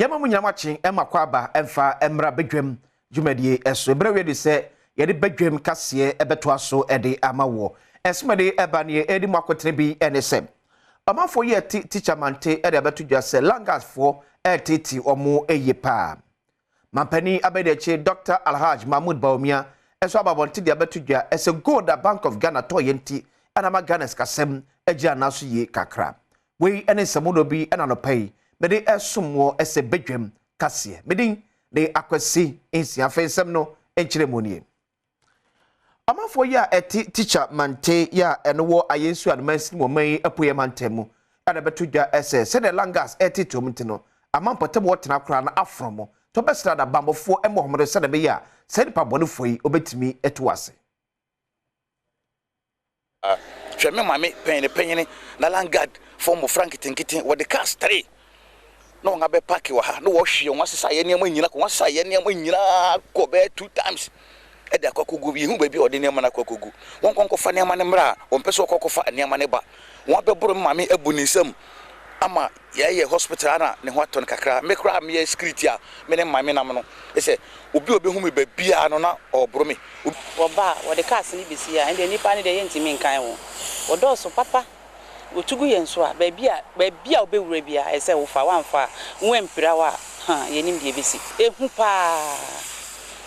Yama munyamachi ema kwaba emfa emra bedwam dwumadie eso brewe de se yede bedwam kase ebeto aso ede amawo esmede eba ne edi makotre bi enese amafo ye teacher mante ede abeto dwa se langas for etiti omo eyepa mampani abedeche Dr. Alhaj Mahmoud Baumia eso ababonti de abeto dwa ese gold Bank of Ghana to yenti anama Ghana skasem egia naso ye kakra we ene samudo bi enanopai mede esumwo ese bedwam kase medin de akwasi ensia fensem no enchiremonie amafo ya teacher mante ya enwo ayensu admansi mo mai apoye mantemu ada betudwa ese se de langas etitomti no amampotem wotena kra na afromo to besra da bambofo emohomre se de be ya se de pabonefo yi obetimi etuase hweme mame penye na langard form frank tinkitin wo de cast 3 no nga be park wa ha no wo hwe won asesa ye niam nyina ko won asesa ye niam nyina ko be 2 times e de akokogu bi hu ba bi ode niam na akokogu won konkofa niam ne mra won pese okokofa niam ne ba won beburu mame abu ni nsam ama ye hospital na ne ho aton kakra me kra me security a me ne mame nam no e se obi hu me ba bia no na obro me wo ba wo de cast ni bisi a ende nipa ne de ye ntimi nkan wo wo do so papa otugu yenso a ba bia obewura bia ese wo fa wanfa wo empira wa ha yenim de besi ehu pa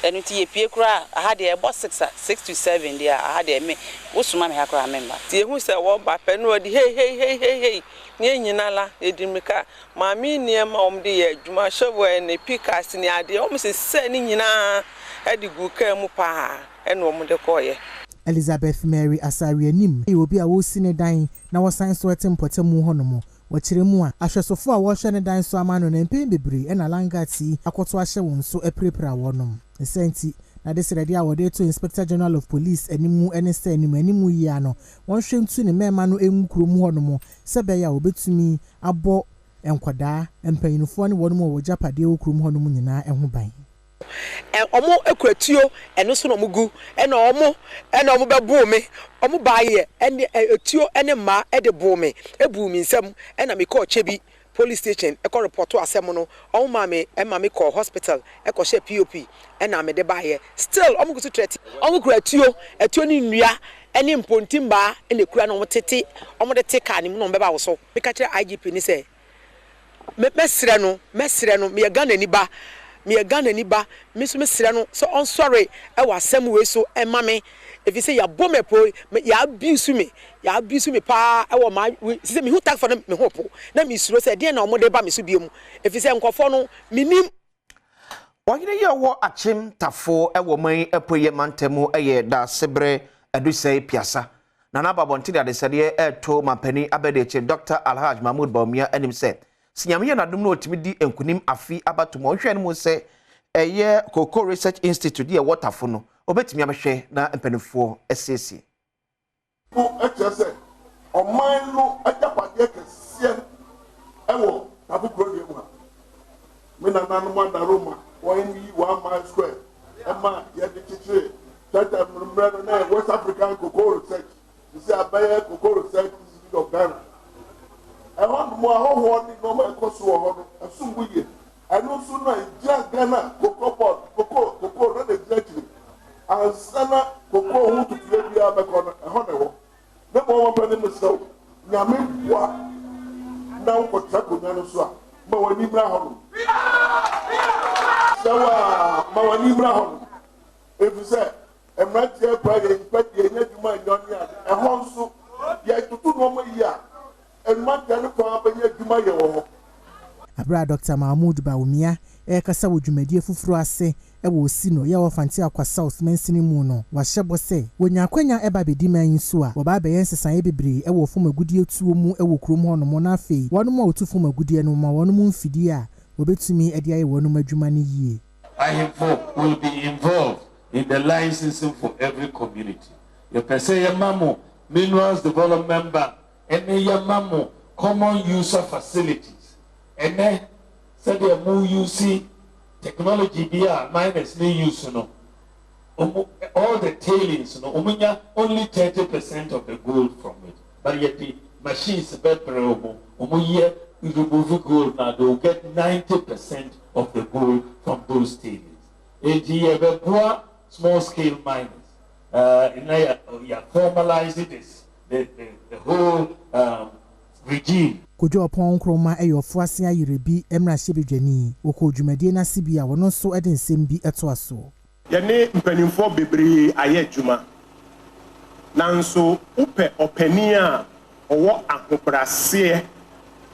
enu ti ye pie kura aha de ebo 6 to 7 dia aha de me wo suma me hakura memba ti ehu se wo ba pe no di hey ni nyina la edimika maami niema omde ye adwuma shovo ne pikas ni ade om se ni nyina edigu ka mu pa eno omde koye Elizabeth Mary Asari anim e obi a wo sine dan na wo san so etempotemu honomo wo kire mu a ahwesofo a wo hwe ne dan so amano na mpem bebre e na langati akoto ahye won so eprepra wonom esenti na desredi a wo de to Inspector General of Police animu enese animu yi ano won hwe ntu ne mema no enwukuro mu honomo sebe ya obetumi abo enkwada empanyinfo ne wonom wo japade okuro mu honomo nyina eho ban omo ekwatuo eno so no mugu ena omo bebu me omo baaye ene etuo ene ma ede bu me ebu mi nsam ena me call chebi police station e call report asem no omo ma me call hospital e call she POP ena me de baaye still omo gusu threat omo kwatuo etuo ni nnua ene mpontimba ene kura no omo tete omo de teka ni no beba wo so me ka kire IGP ni say mesre no me Ghana ni ba me Ghana ni ba me so mesre no so on sorry e wa asem we so e ma me if you say ya bome po ya abuse me pa e wo ma say me who tag for me hope na me suro say de na omo de ba me so biemu if you say nkofo no minim wanyine ye wo achim tafo e wo man apoye mantemu eye da sebre adusai piasa na na babonti da desade e to mampani abedeche Dr. Alhaj Mahmoud Baumia anim se sinyame na dum no otimi di enkunim afi abatomo hwe no mu se eye Cocoa Research Institute ye waterfo no obetimi amhwe na empanifo esesi o echese oman no ajapade kese ewo tabu program ha me na nanu ma daroma won yi 1 mile square ema ye de chichire tata mremre na West African Cocoa Research this is abaye Cocoa Research Institute of Ghana I want more how ni no ma koso ho no asumbuye anu so na ja Ghana cocoa na de exactly ansana cocoa hu to play bia be kono e ho ne wo ne mo pe ne mso nyame bua na wo tako nyano so a ma wani bra ho no sawa ma wani bra ho no if say emratie prayer impati enya duma nyoni a e ho so ya tutu no ma yi a Abra Dr. Mahmoud Baumia kasa wo dwumadie fufuru ase wo si no ye wo fanti akwa South Mansini mu no wa hyebo se wonya kwanya eba bedi man so a wo ba be yensesan bebre wo fom agudie tuo mu wo krom ho no mo na afei wonom a otu fom agudie no ma wonom mfidi a wobetumi ade aye wonom adwuma ne yie. I will be involved in the licensing for every community. The person yamamo minerals development bank ene yamamo common user facilities ene said they mu use technology bia minus ni use no all the tailings no umunya only 30% of the gold from it but yet the machines better umuye remove gold now, they will get 90% of the gold from those tailings. And small scale miners. You formalizing this, the whole regime. Kojo Pon Kroma Fuasia Yurebi Emra Shebidjani, Oko Jumadi na Sibia, one so Eden Simbi etwaso. Yane mpanimfo bebree ayɛ adwuma nanso upe openia owo ahobrase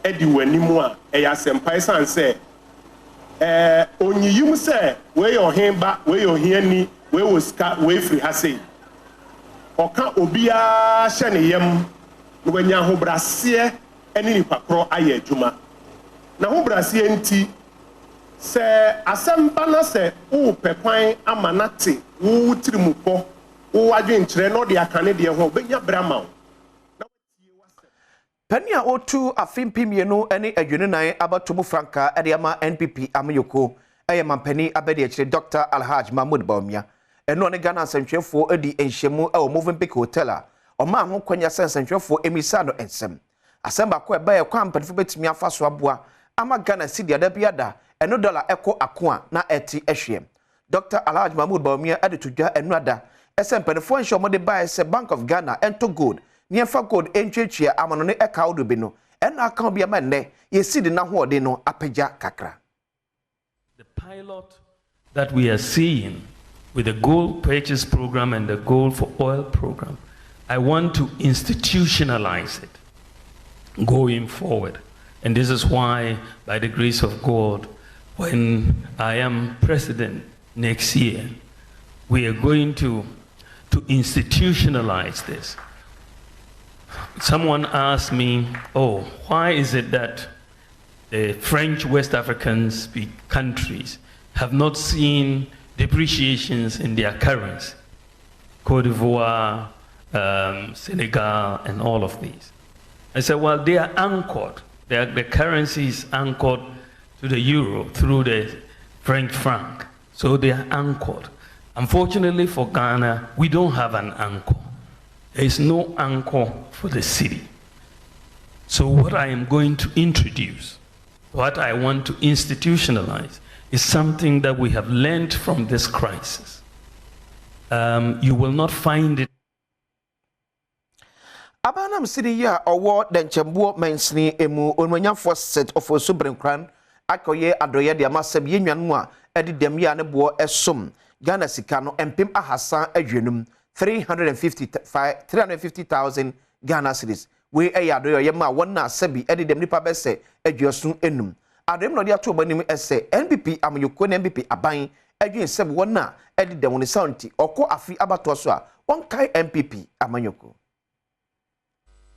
edi wanimu a ɛyɛ asɛmpa san sɛ onyiyim sɛ we ohemba we ohiani we woska we free ha sei ɔka obia hyɛ ne yam no wanya ahobrase ɛne nipa koro ayɛ adwuma na ahobrase enti se asemba na se wo pekwan amanate wo tirimupo wo adwenkyere no de akane de ho benya brama Pania otu afimpimienu ene adwenenan abatomu franka ede ama NPP amayoko eye mampani abede akire Dr. Alhaj Mahmoud Bawumia eno ne Ghana nsantwefo edi enhyemu e Movenpick Hotel a oma ho kwanya nsantwefo emisa no ensem asemba ko ebe ye kwampanfo betimi afaso aboa ama Ghana sidia da biada eno dollar eko akoa na eti ehwe Dr. Alhaj Mahmoud Bawumia ade tudwa enu ada esempanfo enhye omode bae se Bank of Ghana ento gold niemfa gold entwetwe amano ne eka odobe no ena aka bia ma nne yesidi na hoode no apagya kakra. The pilot that we are seeing with the gold purchase program and the gold for oil program, I want to institutionalize it going forward. And this is why, by the grace of God, when I am president next year, we are going to institutionalize this. Someone asked me, oh, why is it that the French West African countries have not seen depreciations in their currency? Cote d'Ivoire, Senegal, and all of these. I said, well, they are anchored. The currency is anchored to the euro through the French franc. So they are anchored. Unfortunately for Ghana, we don't have an anchor. There is no anchor for the city. So what I am going to introduce, what I want to institutionalize, is something that we have learned from this crisis. You will not find it. Abanam City ya owo denchembuo mensni emu onwanyafo set of osubrenkran akoye adoye de amasem yenwanmu a edi dem ya ne bo esom Ghana sika no empem ahasa adwenum 350,000 Ghana cedis we adoye ye ma wona sabi edi dem nipa bese adwosun enum adem no de ato banim ese NPP amayoko na NPP aban adwen seb wona edi dem ne sounti okọ afi abato so a wonkai NPP amanyoko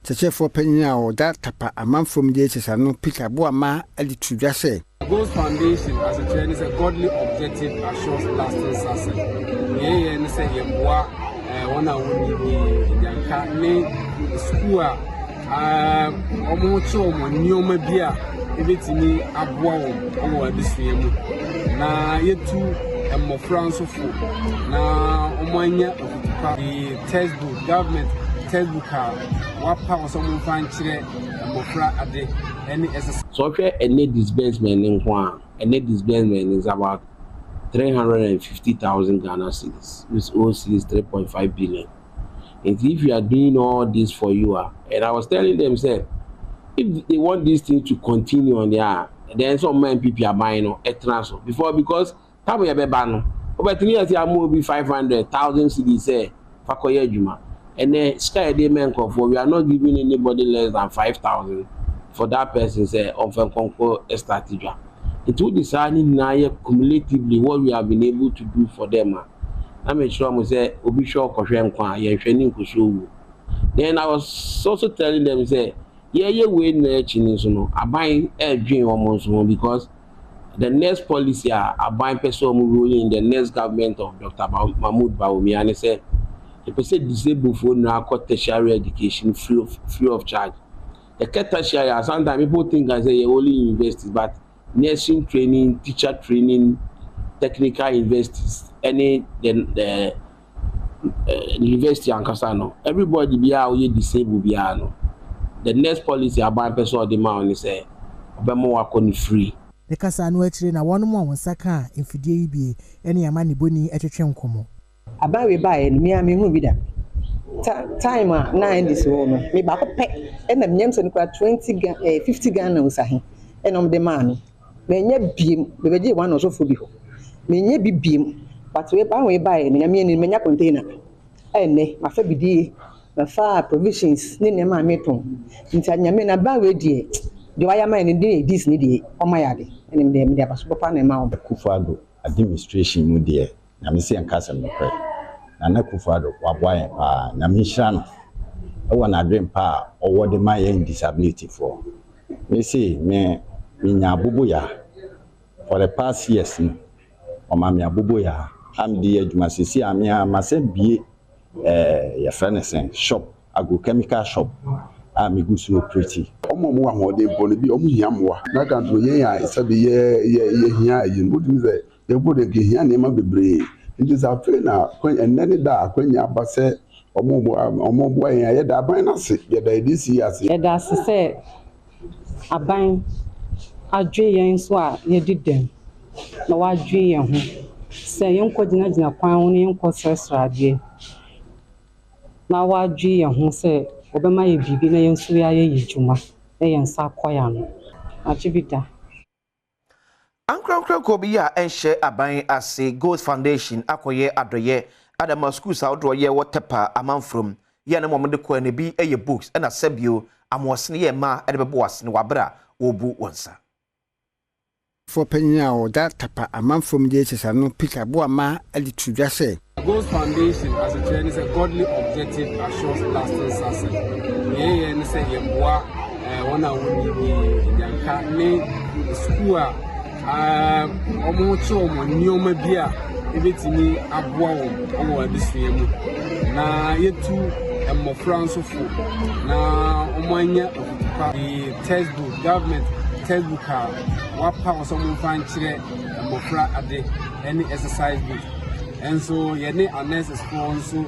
Chefo Penya or that tapa a man from the HSR pick a boama editu jase. Goals Foundation as a train is a godly objective assures lasting success. Ye and say Yamboa, one hour in Yanka, school, Omocho, Nyoma Bia, if it's me, Abwam, or this year. Na yet two and more France of food. Na Omania, the textbook government. Wapa osomo fanchire mofra ade any SS so any disbursement in Kwan any disbursement is about 350,000 Ghana cedis which owes is 3.5 billion. And if you are doing all this for you and I was telling them say if they want this thing to continue on there then some men people are buying a transfer before because time you be ban but me say am be 500,000 cedis say fakoye juma. And then sky day men for we are not giving anybody less than 5,000 for that person say often conquer a strategy. It would decide now cumulatively what we have been able to do for them. I make sure I say obi sure then I was also telling them say yeah we no I buying a dream almost because the next policy I buying person ruling in the next government of Dr. Mahmoud Bawumia and say the person disabled for now tertiary education free of charge. The tertiary, sometimes people think I say you only universities, but nursing training, teacher training, technical universities, any the university and Kasano. Everybody be out disabled be no. The next policy about person of the man say obema wako ni free. The kasa no akire na won mo wonsa ka mfidie yi bie ene ama ne boni etwetwe nkomo. Abawe bae ni me ame hu bi da. Time a 90 so no me ba ko pe ena mnyam se no 50 Ghana usahi enom de ma no me nya biem be beje one so fo bi ho me nya bi biem but we bae ni nyame ni me nya container ene ma fa bidie ma fa provisions ni ne ma me ton nti nyame na bawe die de waya ma ni de dis ni de o ma ya de ene me de abaso papa na ma o Kufado administration mu de na me se nkasa me kre na Kufado waboa pa na me hira no e wona dream pa owo de my disability for me say me nya aboboya for the past years o ma me aboboya am de adwuma sisi amia ma se bie ya furnace shop agrochemical shop me gusu pretty omo mo ahode bole bi omo hiamoa na kan to yen ya sabe ye hia yin wodum ze ye bode ke hia ne ma bebre ndi za fe na enene da akwanya abase omo bo yen ye da ban na se ye da edisi ase ye da se aban adwe yen so a ye didem na wadwe yen ho se yen ko gina kwan ho ne yen ko srasrade na wadwe yen ho se obema ye bibi na yen so ya ye yijuma e yen sa koya no achibida Ankran ko bi ya enhye aban ase Gold Foundation akoye adoye Adom schools outdoor ye watepa amanfrom ye na momde ko ne bi eye books na sabio amosne ye ma e be boasne wabra obu wonsa for penya o that tapa amanfrom de chesa no pika boama ali tudwa se Gold Foundation as a trend is a godly objective assures lasting success. Yeah, and say yemboa one awuni bi yanka ne school omo chi omo nioma bia ebetimi aboa omo adisua mu na yetu mmofra nsofo na omo anya okupa the textbook government textbook wapa osomo fanchire mmofra ade any exercise book. And so yene anes sponsor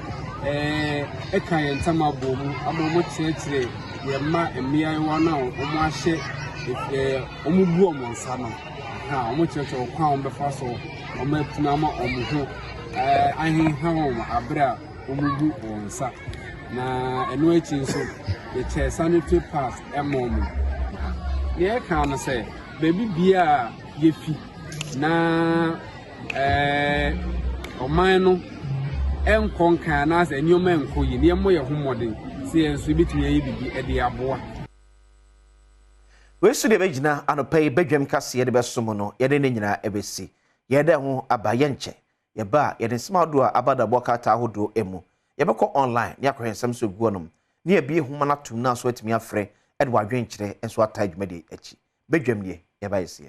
kan yentama bomu amomo chire ye ma emia wana omo ahye omo bu omo nsa no ha omo chire okwa omo befa so omo atuna ma omo ho ahin ha omo abra omo bu onsa na eno echi nso ye che sanitary pass emomo ye kan no say baby bia ye fi na oman no enkonkan na ase nyoma enkoyi ne mo ye homoden se enso bitumi ye bibi e de aboa we su de begina anopai bedwam kase ye de besom no ye de ne nyina ebesi ye de ho abaye nche ye ba ye de smado a abada bokata ahodo emu ye beko online ne akohensam so guonom ne ye bi homa na tum na so atumi afre e de wadwen kire enso atadwuma de achi bedwam ne ye ba yesi